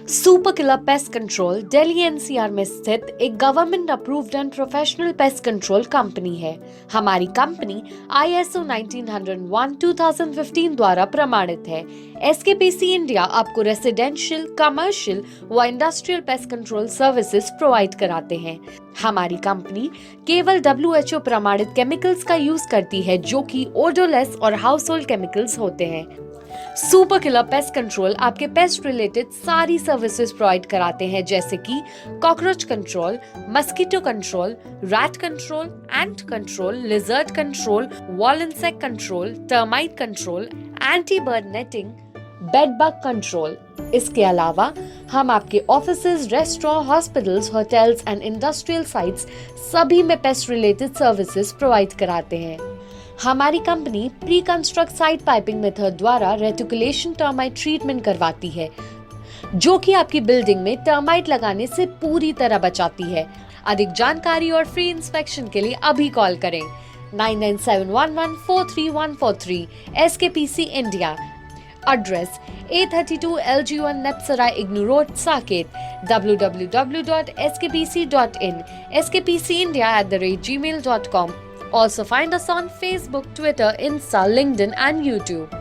Super killer pest control Delhi NCR में स्थित एक government approved and professional pest control company है। हमारी कंपनी ISO 1901-2015 द्वारा प्रमाणित है। SKPC इंडिया आपको रेसिडेंशियल, कमर्शियल व industrial pest control services provide कराते हैं। हमारी कंपनी केवल WHO प्रमाणित केमिकल्स का यूज करती है, जो कि ओडोलेस और हाउस होल्ड केमिकल्स होते हैं। सुपर किलर पेस्ट कंट्रोल आपके पेस्ट रिलेटेड सारी सर्विसेज प्रोवाइड कराते हैं, जैसे कि cockroach control, mosquito control, rat control, ant control, lizard control, wall insect control, termite control, anti bird netting, bed bug control. इसके अलावा हम आपके offices, restaurant, hospitals, hotels and industrial sites सभी में पेस्ट रिलेटेड सर्विसेज प्रोवाइड कराते हैं। हमारी company pre construct site piping method द्वारा रेटिकुलेशन टर्माइट ट्रीटमेंट करवाती है, जो कि आपकी बिल्डिंग में टर्माइट लगाने से पूरी तरह बचाती है। अधिक जानकारी और फ्री इंस्पेक्शन के लिए अभी कॉल करें 9971143143 SKPC India. Address A32 LG1 Nepsarai Ignu Road, Saket. www.skpc.in skpcindia@gmail.com. Also find us on Facebook, Twitter, Insta, LinkedIn and YouTube.